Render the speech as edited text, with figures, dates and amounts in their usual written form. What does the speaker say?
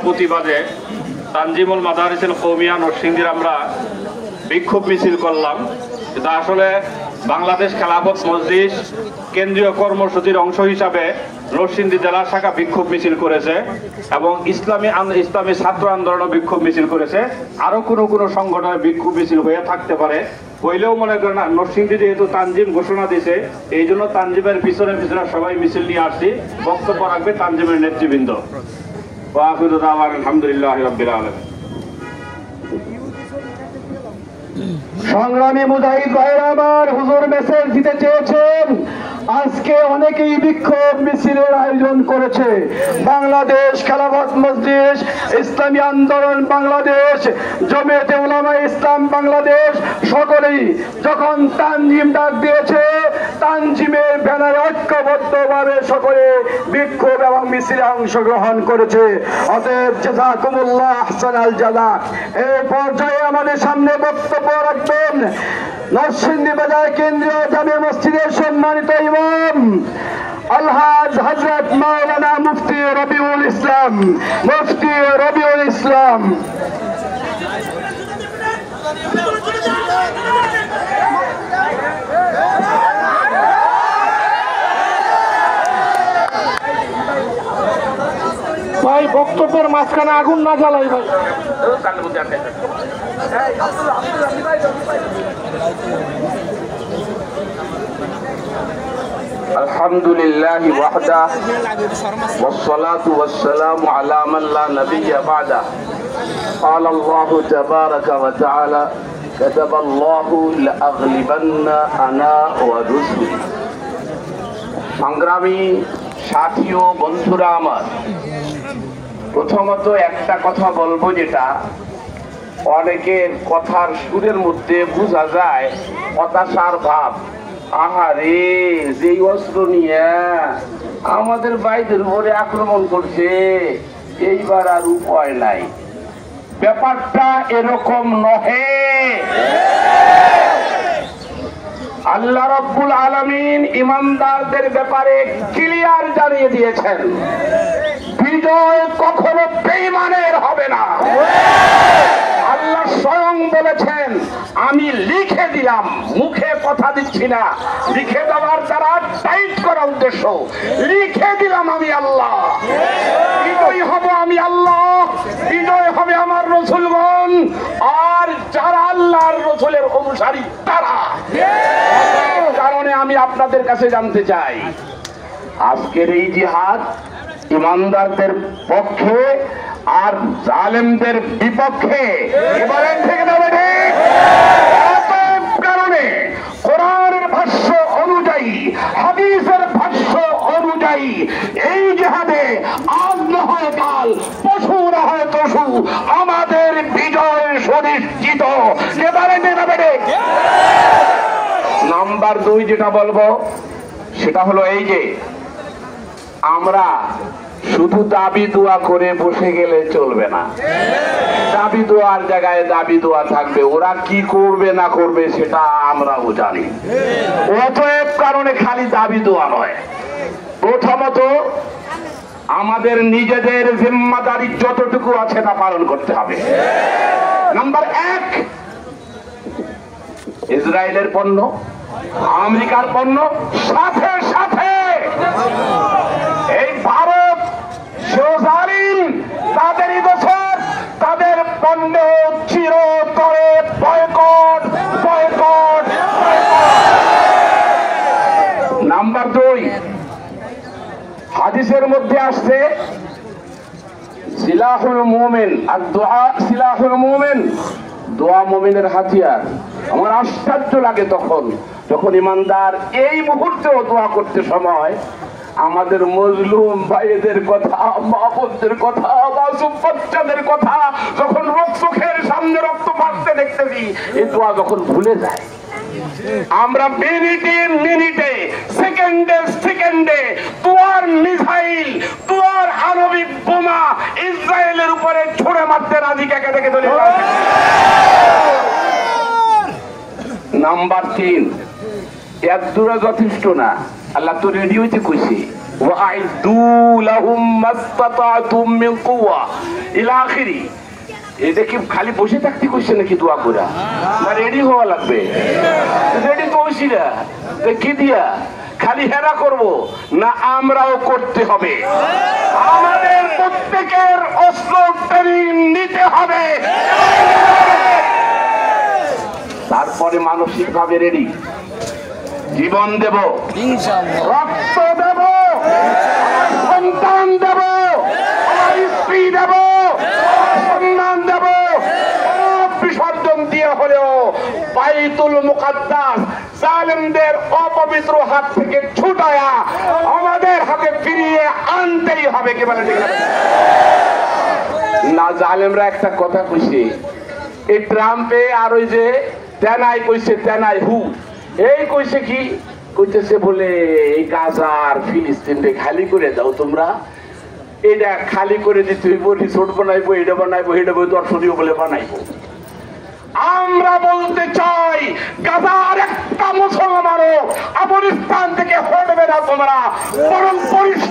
প্রতিবাদে তানজিমুল মাদারিসুল কওমিয়া নরসিংদীর আমরা বিক্ষোভ মিছিল করলাম। এটা আসলে বাংলাদেশ খেলাফত মজলিস কেন্দ্রীয় কর্মসূচির অংশ হিসাবে নরসিংদী জেলা শাখা বিক্ষোভ মিছিল করেছে এবং ইসলামী ছাত্র আন্দোলন বিক্ষোভ মিছিল করেছে। আরো কোনো সংগঠনের বিক্ষোভ মিছিল হয়ে থাকতে পারে, হইলেও মনে করেন নরসিংদী যেহেতু তানজিম ঘোষণা দিয়েছে, এই জন্য তানজিমের পিছনে সবাই মিছিল নিয়ে আসছি। বক্তব্য রাখবে তানজিমের নেতৃবৃন্দ। আলহামদুলিল্লাহ রাব্বিল আলামিন। সংগ্রামী মুজাহিদ ভাইরা আমার, হুজুর মেসেজ দিতে চেয়েছেন। আজকে অনেকেই বিক্ষোভ মিছিলের আয়োজন করেছে। বাংলাদেশ খেলাফত মজলিস, ইসলামী আন্দোলন বাংলাদেশ, জমিয়তে উলামা ইসলাম বাংলাদেশ সকলেই যখন তানজিম ডাক দিয়েছে, তানজিমের ব্যানারে ঐক্যবদ্ধভাবে সকলে বিক্ষোভ এবং মিছিলে অংশগ্রহণ করেছে। অতএব জাযাকুমুল্লাহ আহসানাল জাযা। এই পর্যায়ে আমাদের সামনে বক্তব্য রাখবেন নরসিংদী বাজার কেন্দ্রীয় জামে মসজিদের সম্মানিত ইমাম আলহাজ হযরত মাওলানা মুফতি রবিউল ইসলাম। মুফতি রবিউল ইসলাম। ভাই বক্তব্যের মাঝখানে আগুন না জ্বালাই ভাই। আলহামদুলিল্লাহি ওয়াহদা ওয়াসসালাতু ওয়াসসালামু আলা মান লা নাবিয়্যা বা'দা। قال الله تبارك وتعالى كتب الله لأغلبن أنا ورسلي। সংগ্রামী সাথী ও বন্ধুরা আমার, প্রথমত একটা কথা বলবো, যেটা অনেকের কথার সুরের মধ্যে বোঝা যায় হতাশার ভাব। আহারে, যেই অস্ত্র নিয়ে আমাদের ভাইদের উপরে আক্রমণ করছে, এইবার আর উপায় নাই। ব্যাপারটা এরকম নহে। আল্লাহ রাব্বুল আলামিন ইমানদারদের ব্যাপারে ক্লিয়ার জানিয়ে দিয়েছেন, বিজয় কখনো বেঈমানের হবে না। আল্লাহ স্বয়ং বলেছেন, আমি লিখে দিলাম, মুখে কথা দিচ্ছি না। লিখে দেওয়ার দ্বারা টাইট করা উদ্দেশ্য। লিখে দিলাম আমি আল্লাহ, বিজয় হব আমি আল্লাহ, বিজয় হবে আমার রাসূলগণ, আর যারা আল্লাহর রাসূলের অনুসারী তারা। কারণে আমি আপনাদের কাছে জানতে চাই, আজকের এই জিহাদ ইমানদারদের পক্ষে আর জালেমদের বিপক্ষে। এবারে থেকে না বেঠে কারণে কোরআনের ভাষ্য অনুযায়ী, হাদিসের ভাষ্য অনুযায়ী এই জিহাদে আজ না হয় কাল, পশু না হয় পশু, আমাদের বিজয় সুনিশ্চিত। এবারে না বেঠে। নাম্বার 2 যেটা বলবো সেটা হলো এই যে, আমরা শুধু দাবি দোয়া করে বসে গেলে চলবে না। দাবি দোয়ার জায়গায় দাবি দোয়া থাকবে, ওরা কি করবে না করবে সেটা আমরাও জানি। অতএব কারণে খালি দাবি দোয়া নয়, প্রথমত আমাদের নিজেদের জিম্মাদারি যতটুকু আছে তা পালন করতে হবে। নাম্বার 1, ইসরায়েলের পণ্য, আমেরিকার পণ্য, সাথে সাথে এই ভারত জালিম, তাদেরই দোষর, তাদের পণ্য চিরতরে বয়কট বয়কট। নাম্বার 2, হাদিসের মধ্যে আসছে সিলাহুল মুমিন আর দোয়া সিলাহুল মুমিন, দোয়া মুমিনের হাতিয়ার। আমার আশ্চর্য লাগে তখন যখন ইমানদার এই মুহূর্তেও দোয়া করতে সময় আমাদের মজলুম ভাইদের কথা, মা বোনদের কথা, মাসুম বাচ্চাদের কথা যখন চোখের সামনে রক্ত পড়তে দেখতেছি, এই দোয়া যখন ভুলে যায়, আমরা মিনিটে মিনিটে, সেকেন্ডে সেকেন্ডে দোয়ার মিসাইল, দোয়ার আণবিক বোমা ইসরায়েলের উপরে ছুড়ে মারতে রাজি কে দেখে ধরে। নাম্বার 3, এক দূরে যথেষ্ট না। আল্লাহ তো রেডিওতে কইছে, ওয়াইদু লাহুম মাসতাতাতুম মিন কুওয়া ইলা আখিরি। এটা কি খালি বসে থাকতে কইছে নাকি দোয়া করা, না রেডি হওয়া লাগবে? রেডি তো হইছি না, কি দিয়া খালি হেরা করব না, আমরাও করতে হবে। আমাদের প্রত্যেকের অস্ত্র ট্রেনিং নিতে হবে, তারপরে মানসিক ভাবে রেডি। জীবন দেব, রক্ত দেব, সন্তান দেব, স্ত্রী দেব, সম্মান দেব, বিসর্জন দিয়ে হলেও বাইতুল মুকাদ্দাস জালেমদের অপবিত্র হাত থেকে ছুটায়া আমাদের হাতে ফিরিয়ে আনতেই হবে। কি বলে না? জালেমরা একটা কথা কইছে, এই ট্রাম্পে আর ওই যে তেনাই কইছে, তেনাই হু এই কইছে কি কইতেছে বলে এই গাজা আর ফিলিস্তিনকে খালি করে দাও তোমরা, এটা খালি করে দিতে হইব, রিসোর্ট বানাইবো, এটা বানাইবো, এটা দর্শনীয় বলে বানাইবো। আমরা বলতে চাই গাজার একটা মুসলমানও আফগানিস্তান থেকে হটবে না তোমরা, বরং পরিষ্কার